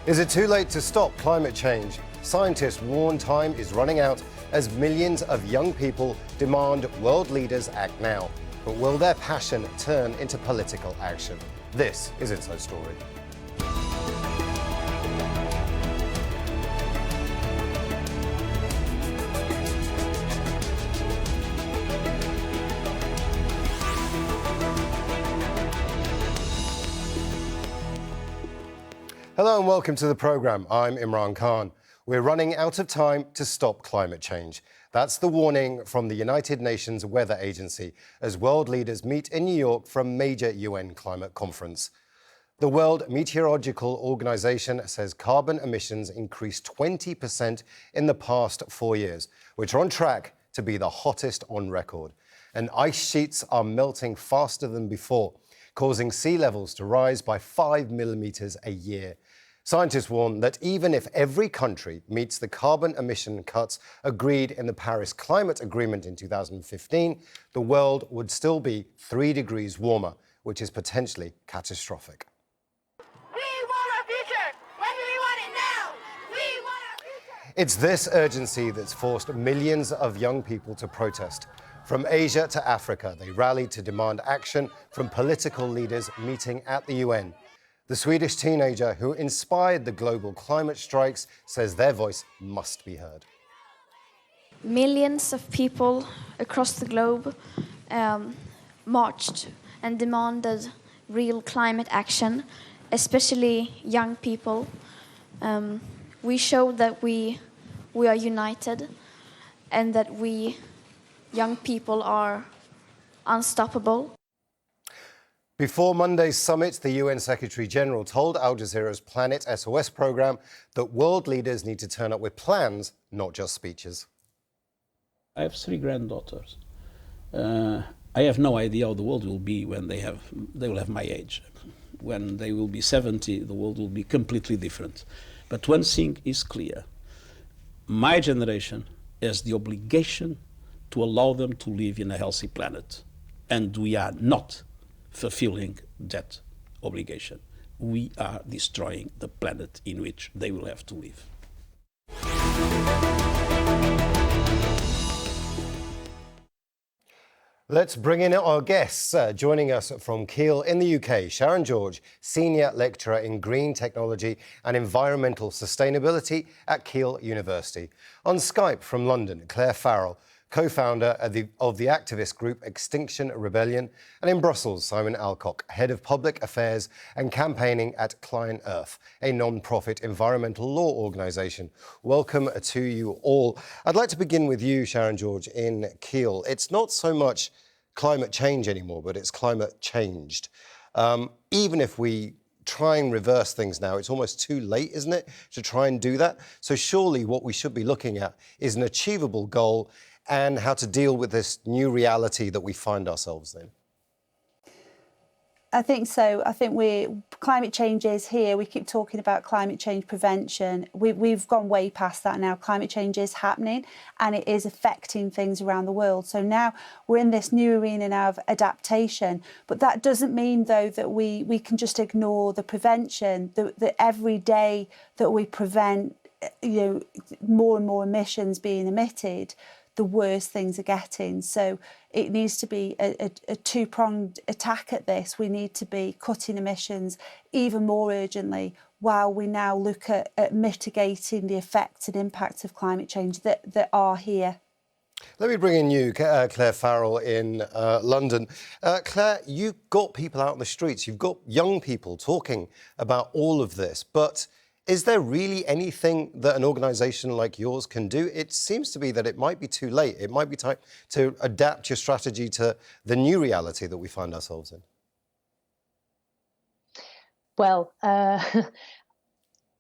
Is it too late to stop climate change? Scientists warn time is running out as millions of young people demand world leaders act now. But will their passion turn into political action? This is It's Her Story. Hello and welcome to the programme. I'm Imran Khan. We're running out of time to stop climate change. That's the warning from the United Nations Weather Agency as world leaders meet in New York for a major UN climate conference. The World Meteorological Organization says carbon emissions increased 20% in the past 4 years, which are on track to be the hottest on record. And ice sheets are melting faster than before, causing sea levels to rise by 5 millimetres a year. Scientists warn that even if every country meets the carbon emission cuts agreed in the Paris Climate Agreement in 2015, the world would still be 3 degrees warmer, which is potentially catastrophic. We want our future! When do we want it now? We want our future! It's this urgency that's forced millions of young people to protest. From Asia to Africa, they rallied to demand action from political leaders meeting at the UN. The Swedish teenager who inspired the global climate strikes says their voice must be heard. Millions of people across the globe marched and demanded real climate action, especially young people. We showed that we are united and that we young people are unstoppable. Before Monday's summit, the UN Secretary-General told Al Jazeera's Planet SOS programme that world leaders need to turn up with plans, not just speeches. I have 3 granddaughters. I have no idea how the world will be when they will have my age. When they will be 70, the world will be completely different. But one thing is clear. My generation has the obligation to allow them to live in a healthy planet. And we are not fulfilling that obligation. We are destroying the planet in which they will have to live. Let's bring in our guests. Joining us from Kiel in the UK, Sharon George, Senior Lecturer in Green Technology and Environmental Sustainability at Kiel University. On Skype from London, Claire Farrell, co-founder of the activist group Extinction Rebellion, and in Brussels, Simon Alcock, Head of Public Affairs and Campaigning at Client Earth, a non-profit environmental law organisation. Welcome to you all. I'd like to begin with you, Sharon George, in Kiel. It's not so much climate change anymore, but it's climate changed. Even if we try and reverse things now, it's almost too late, isn't it, to try and do that? So surely what we should be looking at is an achievable goal and how to deal with this new reality that we find ourselves in. I think so. I think climate change is here. We keep talking about climate change prevention. We've gone way past that now. Climate change is happening and it is affecting things around the world. So now we're in this new arena now of adaptation. But that doesn't mean, though, that we can just ignore the prevention, that every day that we prevent, more and more emissions being emitted, the worse things are getting. So it needs to be a two-pronged attack at this. We need to be cutting emissions even more urgently while we now look at mitigating the effects and impacts of climate change that are here. Let me bring in you, Claire Farrell in London. Claire, you've got people out on the streets. You've got young people talking about all of this, but is there really anything that an organisation like yours can do? It seems to be that it might be too late. It might be time to adapt your strategy to the new reality that we find ourselves in. Well,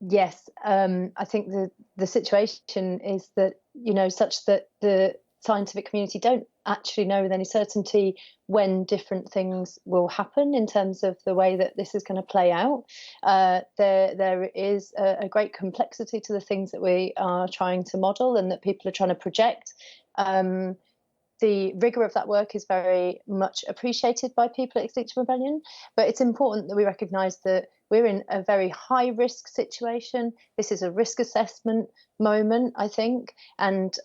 yes, I think the situation is that, such that the scientific community don't actually know with any certainty when different things will happen in terms of the way that this is going to play out. There is a great complexity to the things that we are trying to model and that people are trying to project. The rigour of that work is very much appreciated by people at Extinction Rebellion, but it's important that we recognise that we're in a very high risk situation. This is a risk assessment moment, I think, and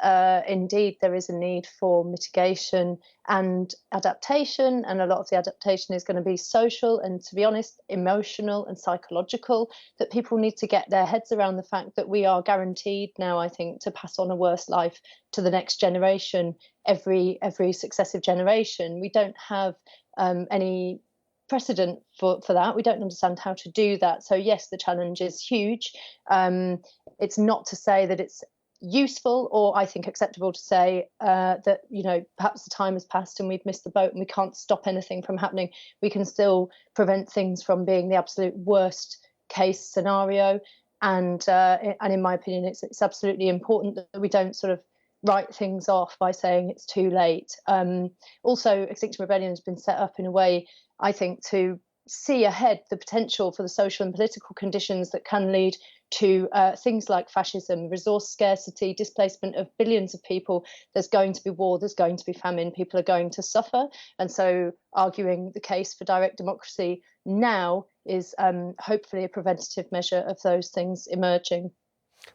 indeed there is a need for mitigation and adaptation, and a lot of the adaptation is going to be social and, to be honest, emotional and psychological, that people need to get their heads around the fact that we are guaranteed now, I think, to pass on a worse life to the next generation every successive generation. We don't have any precedent for that. We don't understand how to do that. So yes, the challenge is huge. It's not to say that it's useful or, I think, acceptable to say that, you know, perhaps the time has passed and we've missed the boat and we can't stop anything from happening. We can still prevent things from being the absolute worst case scenario. And in my opinion, it's absolutely important that we don't sort of write things off by saying it's too late. Also, Extinction Rebellion has been set up in a way, I think, to see ahead the potential for the social and political conditions that can lead to things like fascism, resource scarcity, displacement of billions of people. There's going to be war, there's going to be famine, people are going to suffer. And so arguing the case for direct democracy now is hopefully a preventative measure of those things emerging.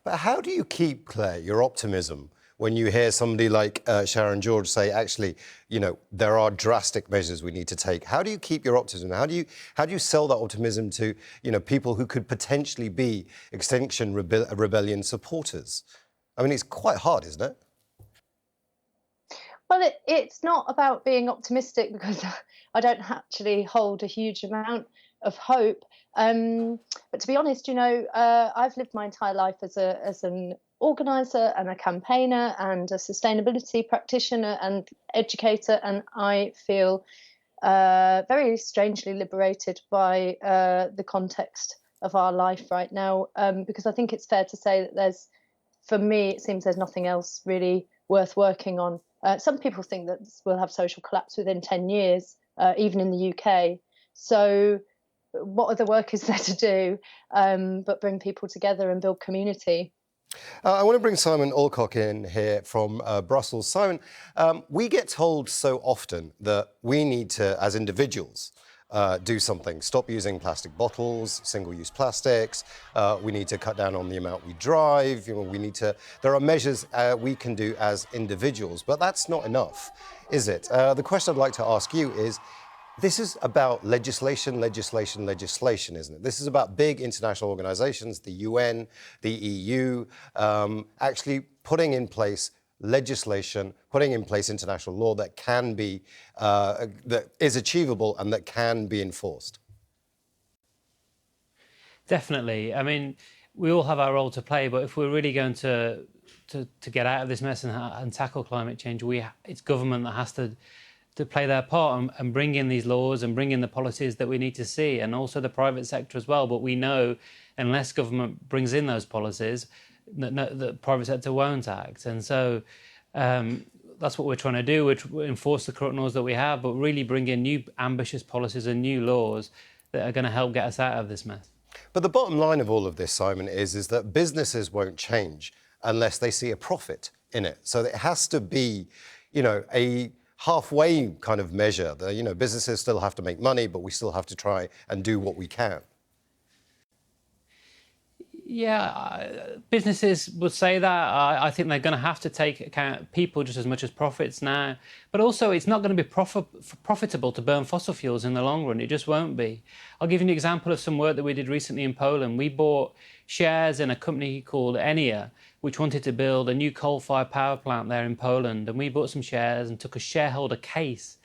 But how do you keep, Claire, your optimism when you hear somebody like Sharon George say, actually, you know, there are drastic measures we need to take? How do you keep your optimism? How do you sell that optimism to, you know, people who could potentially be Extinction Rebellion supporters? I mean, it's quite hard, isn't it? Well, it's not about being optimistic, because I don't actually hold a huge amount of hope. But to be honest, you know, I've lived my entire life as an organizer and a campaigner and a sustainability practitioner and educator, and I feel very strangely liberated by the context of our life right now, because I think it's fair to say that for me, it seems there's nothing else really worth working on. Some people think that we'll have social collapse within 10 years, even in the UK. So what other work is there to do but bring people together and build community? I want to bring Simon Alcock in here from Brussels. Simon, we get told so often that we need to, as individuals, do something. Stop using plastic bottles, single-use plastics. We need to cut down on the amount we drive. You know, there are measures we can do as individuals, but that's not enough, is it? The question I'd like to ask you is, this is about legislation, isn't it? This is about big international organisations, the UN, the EU, actually putting in place legislation, putting in place international law that can be, that is achievable and that can be enforced. Definitely. I mean, we all have our role to play, but if we're really going to get out of this mess and tackle climate change, it's government that has to play their part and bring in these laws and bring in the policies that we need to see, and also the private sector as well. But we know unless government brings in those policies, the private sector won't act. And so that's what we're trying to do. We're enforce the current laws that we have, but really bring in new ambitious policies and new laws that are going to help get us out of this mess. But the bottom line of all of this, Simon, is that businesses won't change unless they see a profit in it. So it has to be, you know, a halfway kind of measure. You know, businesses still have to make money, but we still have to try and do what we can. Yeah, businesses would say that. I think they're going to have to take account of people just as much as profits now. But also, it's not going to be profitable to burn fossil fuels in the long run. It just won't be. I'll give you an example of some work that we did recently in Poland. We bought shares in a company called Enia, which wanted to build a new coal-fired power plant there in Poland. And we bought some shares and took a shareholder case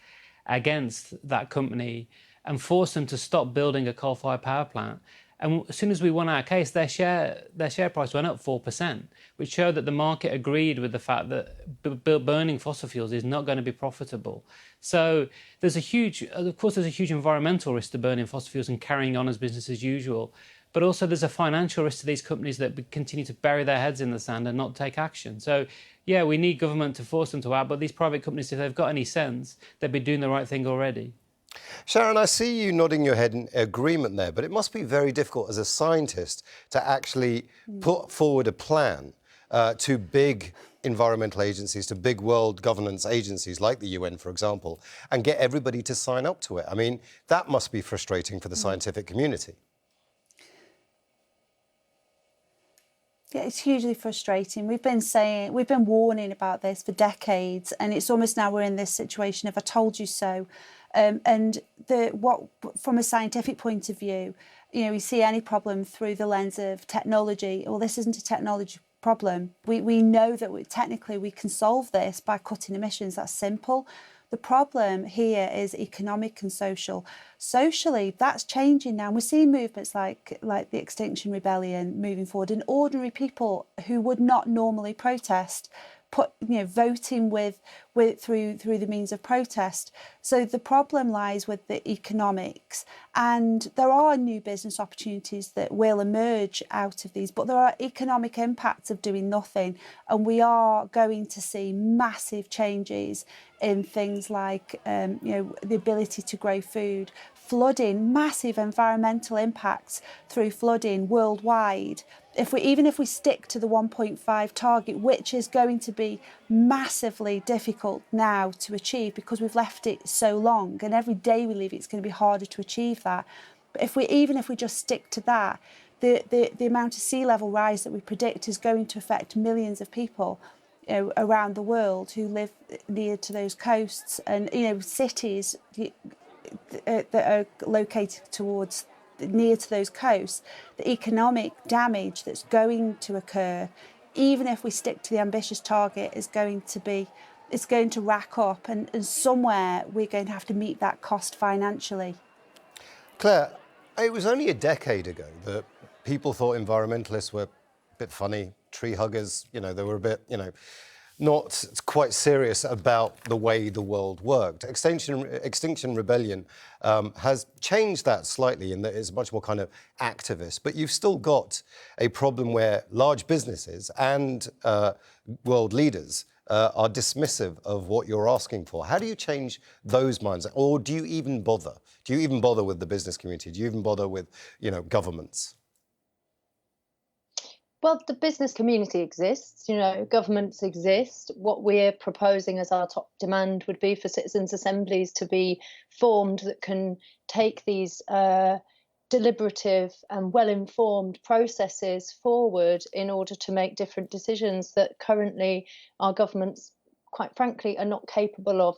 against that company and forced them to stop building a coal-fired power plant. And as soon as we won our case, their share price went up 4%, which showed that the market agreed with the fact that burning fossil fuels is not going to be profitable. So there's a huge environmental risk to burning fossil fuels and carrying on as business as usual. But also there's a financial risk to these companies that continue to bury their heads in the sand and not take action. So yeah, we need government to force them to act, but these private companies, if they've got any sense, they'd be doing the right thing already. Sharon, I see you nodding your head in agreement there, but it must be very difficult as a scientist to actually put forward a plan to big environmental agencies, to big world governance agencies like the UN, for example, and get everybody to sign up to it. I mean, that must be frustrating for the scientific community. Yeah, it's hugely frustrating. We've been warning about this for decades, and it's almost now we're in this situation of "I told you so." From a scientific point of view, we see any problem through the lens of technology. Well, this isn't a technology problem. We know that technically we can solve this by cutting emissions. That's simple. The problem here is economic and social. Socially, that's changing now. We're seeing movements like the Extinction Rebellion moving forward, and ordinary people who would not normally protest, voting through the means of protest. So the problem lies with the economics, and there are new business opportunities that will emerge out of these, but there are economic impacts of doing nothing, and we are going to see massive changes in things like the ability to grow food, flooding, massive environmental impacts through flooding worldwide. Even if we stick to the 1.5 target, which is going to be massively difficult now to achieve because we've left it so long, and every day we leave it, it's going to be harder to achieve that. But if we just stick to that, the amount of sea level rise that we predict is going to affect millions of people around the world who live near to those coasts, and cities that are located near to those coasts. The economic damage that's going to occur, even if we stick to the ambitious target, it's going to rack up, and somewhere we're going to have to meet that cost financially. Claire, it was only a decade ago that people thought environmentalists were a bit funny, tree huggers, they were a bit, not quite serious about the way the world worked. Extinction Rebellion has changed that slightly in that it's much more kind of activist, but you've still got a problem where large businesses and world leaders are dismissive of what you're asking for. How do you change those minds? Or do you even bother? Do you even bother with the business community? Do you even bother with, governments? Well, the business community exists, governments exist. What we're proposing as our top demand would be for citizens' assemblies to be formed that can take these deliberative and well-informed processes forward in order to make different decisions that currently our governments, quite frankly, are not capable of.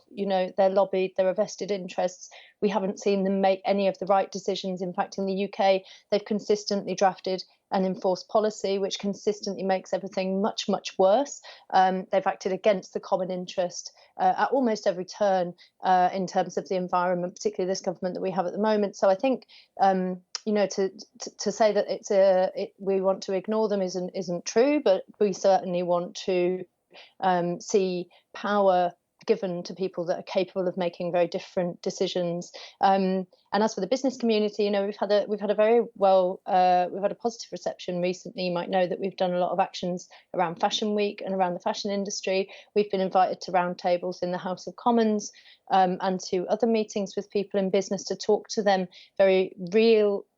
They're lobbied, there are vested interests. We haven't seen them make any of the right decisions. In fact, in the UK, they've consistently drafted and enforced policy which consistently makes everything much, much worse. They've acted against the common interest at almost every turn in terms of the environment, particularly this government that we have at the moment. So I think to say that we want to ignore them isn't true, but we certainly want to see power given to people that are capable of making very different decisions. And as for the business community, we've had a positive reception recently. You might know that we've done a lot of actions around Fashion Week and around the fashion industry. We've been invited to roundtables in the House of Commons and to other meetings with people in business to talk to them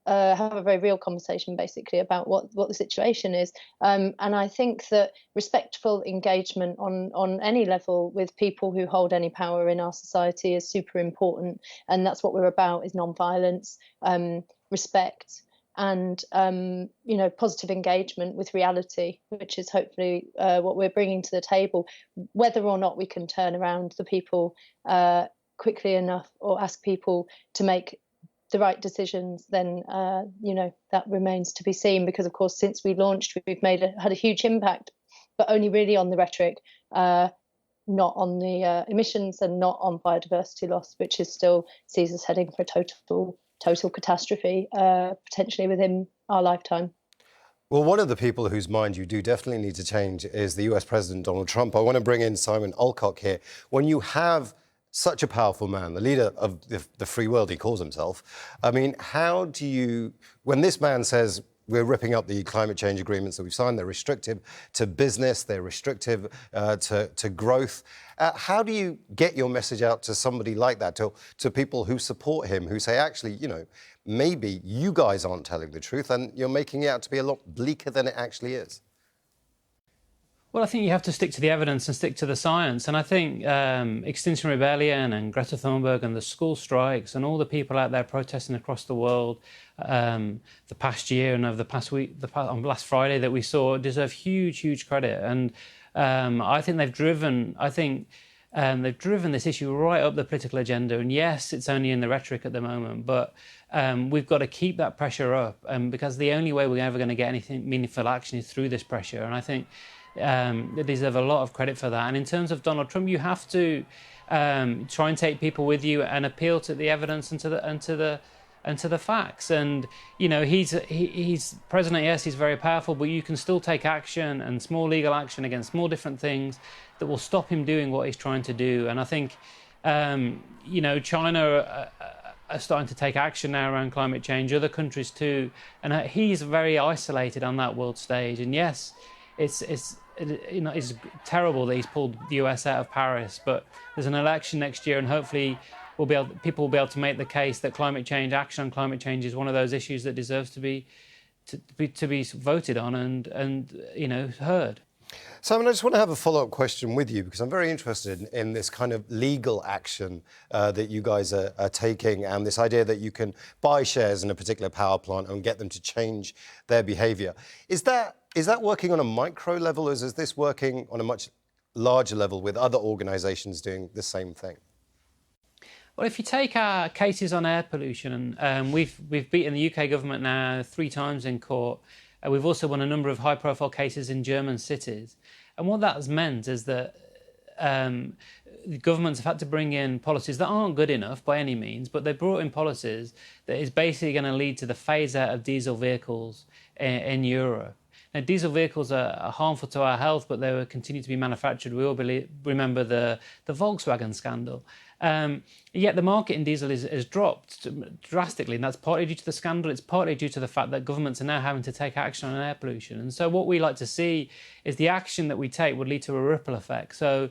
have a very real conversation basically about what the situation is. And I think that respectful engagement on any level with people who hold any power in our society is super important. And that's what we're about, is non-violence, respect, and positive engagement with reality, which is hopefully what we're bringing to the table. Whether or not we can turn around the people quickly enough or ask people to make the right decisions, then that remains to be seen, because of course since we launched we've had a huge impact, but only really on the rhetoric, not on the emissions and not on biodiversity loss, which is still sees us heading for a total catastrophe potentially within our lifetime. Well, one of the people whose mind you do definitely need to change is the US President Donald Trump. I want to bring in Simon Alcock here. When you have such a powerful man, the leader of the free world, he calls himself. I mean, how do you, when this man says we're ripping up the climate change agreements that we've signed, they're restrictive to business, they're restrictive to growth, how do you get your message out to somebody like that, to people who support him, who say, actually, maybe you guys aren't telling the truth and you're making it out to be a lot bleaker than it actually is? Well, I think you have to stick to the evidence and stick to the science. And I think Extinction Rebellion and Greta Thunberg and the school strikes and all the people out there protesting across the world, the past year and over the past week, on last Friday that we saw deserve huge credit. And I think they've driven this issue right up the political agenda. And yes, it's only in the rhetoric at the moment, but we've got to keep that pressure up, because the only way we're ever going to get anything meaningful action is through this pressure. And I think they deserve a lot of credit for that. And in terms of Donald Trump, you have to try and take people with you and appeal to the evidence and to the facts. And you know, he's president. Yes, he's very powerful, but you can still take action, and small legal action against small different things that will stop him doing what he's trying to do. And I think you know, China are starting to take action now around climate change. Other countries too, and he's very isolated on that world stage. And yes, it's you know, it's terrible that he's pulled the US out of Paris, but there's an election next year, and hopefully people will be able to make the case that climate change, action on climate change, is one of those issues that deserves to be voted on and you know, heard. Simon, I just want to have a follow-up question with you, because I'm very interested in this kind of legal action that you guys are taking, and this idea that you can buy shares in a particular power plant and get them to change their behaviour. Is that working on a micro level, or is this working on a much larger level with other organisations doing the same thing? Well, if you take our cases on air pollution, and we've beaten the UK government now 3 times in court. We've also won a number of high-profile cases in German cities. And what that has meant is that the governments have had to bring in policies that aren't good enough by any means, but they brought in policies that is basically going to lead to the phase-out of diesel vehicles in Europe. Now, diesel vehicles are harmful to our health, but they will continue to be manufactured. We all remember the Volkswagen scandal. Yet the market in diesel has dropped drastically, and that's partly due to the scandal. It's partly due to the fact that governments are now having to take action on air pollution. And so what we like to see is the action that we take would lead to a ripple effect. So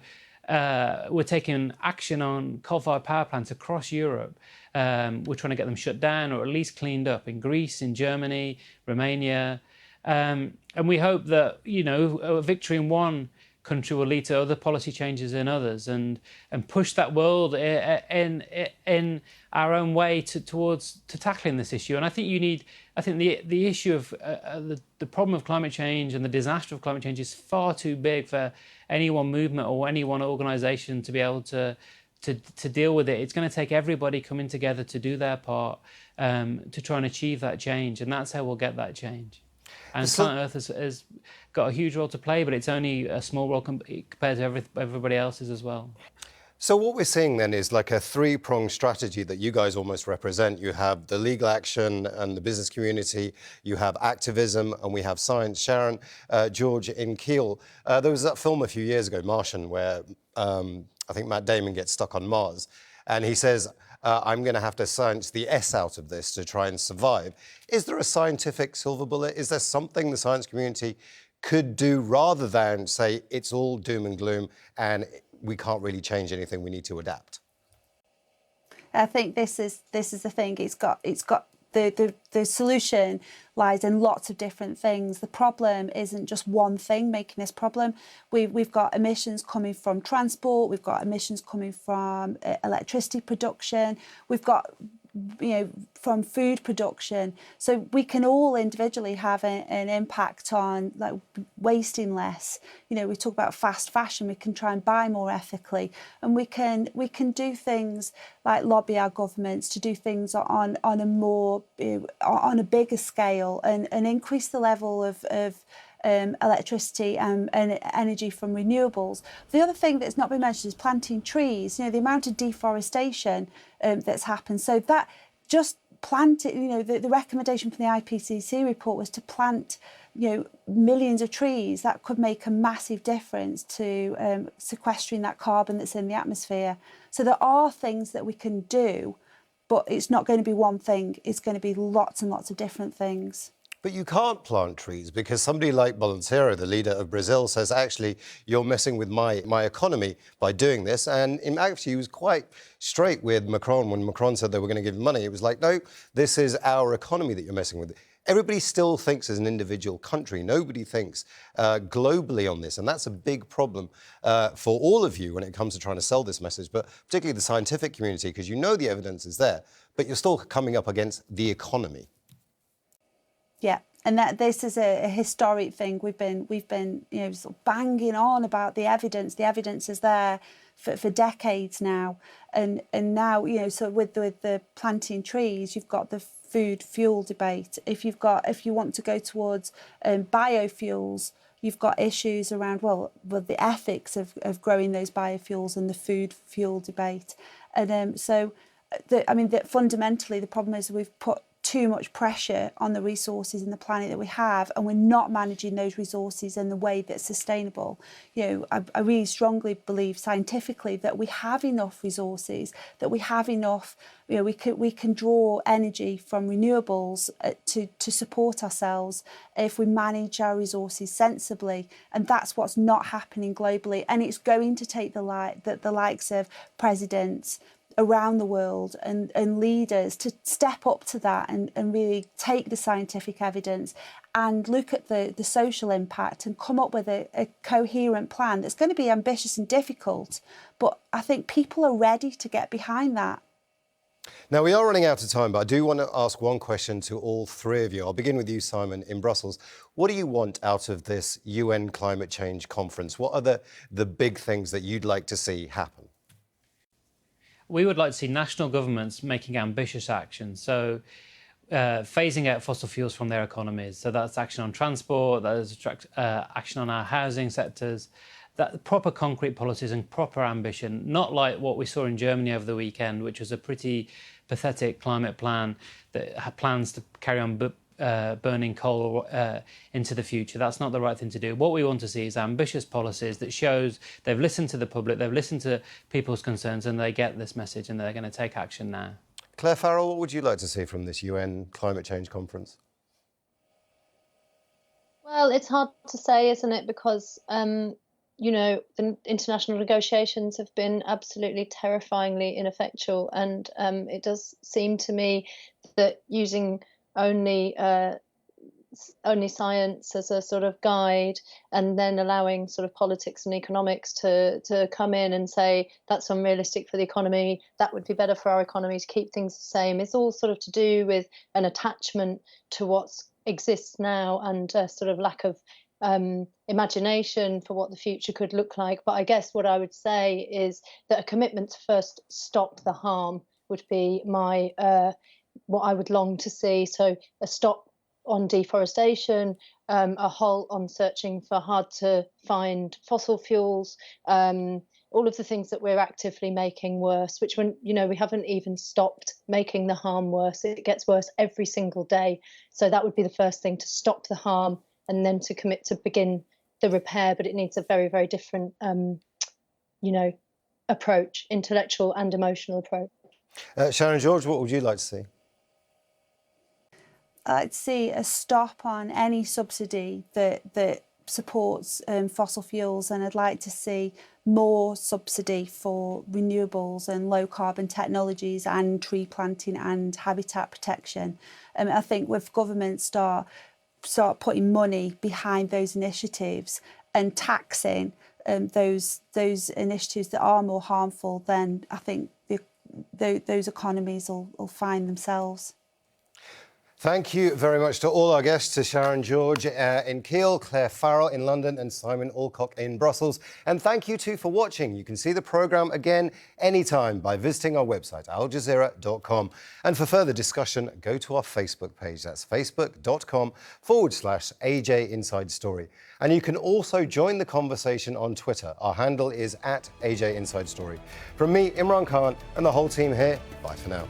we're taking action on coal-fired power plants across Europe. We're trying to get them shut down or at least cleaned up in Greece, in Germany, Romania. And we hope that, you know, a victory in one country will lead to other policy changes in others, and push that world in our own way towards tackling this issue. And I think the issue of the problem of climate change and the disaster of climate change is far too big for any one movement or any one organisation to be able to deal with it. It's going to take everybody coming together to do their part to try and achieve that change, and that's how we'll get that change. And Planet Earth has got a huge role to play, but it's only a small role compared to everybody else's as well. So what we're seeing then is like a 3-pronged strategy that you guys almost represent. You have the legal action and the business community, you have activism, and we have science. Sharon, George, in Kiel, there was that film a few years ago, Martian, where I think Matt Damon gets stuck on Mars, and he says, I'm going to have to science the S out of this to try and survive. Is there a scientific silver bullet? Is there something the science community could do rather than say it's all doom and gloom and we can't really change anything, we need to adapt? I think this is the thing. It's got the solution lies in lots of different things. The problem isn't just one thing making this problem. We've got emissions coming from transport. We've got emissions coming from electricity production. We've got, you know, from food production. So we can all individually have an impact on, like, wasting less. You know, we talk about fast fashion. We can try and buy more ethically, and we can do things like lobby our governments to do things on a more on a bigger scale and increase the level of electricity and energy from renewables. The other thing that's not been mentioned is planting trees. You know, the amount of deforestation that's happened. So that just plant it, you know, the recommendation from the IPCC report was to plant, you know, millions of trees. That could make a massive difference to sequestering that carbon that's in the atmosphere. So there are things that we can do, but it's not going to be one thing. It's going to be lots and lots of different things. But you can't plant trees because somebody like Bolsonaro, the leader of Brazil, says, actually, you're messing with my economy by doing this. And actually, he was quite straight with Macron when Macron said they were going to give him money. It was like, no, this is our economy that you're messing with. Everybody still thinks as an individual country. Nobody thinks globally on this. And that's a big problem for all of you when it comes to trying to sell this message, but particularly the scientific community, because you know the evidence is there, but you're still coming up against the economy. Yeah, and that this is a historic thing. We've been sort of banging on about the evidence. The evidence is there for decades now, and now so with the planting trees, you've got the food fuel debate. If you want to go towards biofuels, you've got issues around the ethics of growing those biofuels and the food fuel debate, and fundamentally the problem is we've put too much pressure on the resources in the planet that we have, and we're not managing those resources in the way that's sustainable. I really strongly believe scientifically that we have enough resources, that we have enough. We can draw energy from renewables to support ourselves if we manage our resources sensibly, and that's what's not happening globally. And it's going to take the likes of presidents around the world and leaders to step up to that and really take the scientific evidence and look at the social impact and come up with a coherent plan that's going to be ambitious and difficult, but I think people are ready to get behind that. Now, we are running out of time, but I do want to ask one question to all three of you. I'll begin with you, Simon, in Brussels. What do you want out of this UN climate change conference? What are the big things that you'd like to see happen? We would like to see national governments making ambitious action. So phasing out fossil fuels from their economies. So that's action on transport, that is action on our housing sectors, that proper concrete policies and proper ambition, not like what we saw in Germany over the weekend, which was a pretty pathetic climate plan that had plans to carry on burning coal into the future. That's not the right thing to do. What we want to see is ambitious policies that shows they've listened to the public, they've listened to people's concerns, and they get this message and they're going to take action now. Claire Farrell, what would you like to see from this UN climate change conference? Well, it's hard to say, isn't it? Because, the international negotiations have been absolutely terrifyingly ineffectual. And it does seem to me that using only science as a sort of guide and then allowing sort of politics and economics to come in and say that's unrealistic for the economy, that would be better for our economy to keep things the same, is all sort of to do with an attachment to what exists now and a sort of lack of imagination for what the future could look like. But I guess what I would say is that a commitment to first stop the harm would be my what I would long to see. So a stop on deforestation, a halt on searching for hard to find fossil fuels, all of the things that we're actively making worse, which we haven't even stopped making the harm worse. It gets worse every single day. So that would be the first thing, to stop the harm and then to commit to begin the repair. But it needs a very, very different, approach, intellectual and emotional approach. Sharon George, what would you like to see? I'd see a stop on any subsidy that supports fossil fuels, and I'd like to see more subsidy for renewables and low carbon technologies and tree planting and habitat protection. I think if governments start putting money behind those initiatives and taxing those initiatives that are more harmful, then I think those economies will find themselves. Thank you very much to all our guests, to Sharon George in Kiel, Claire Farrell in London and Simon Alcock in Brussels. And thank you too for watching. You can see the programme again anytime by visiting our website, aljazeera.com. And for further discussion, go to our Facebook page. That's facebook.com/AJ Inside Story. And you can also join the conversation on Twitter. Our handle is @AJ Inside Story. From me, Imran Khan, and the whole team here, bye for now.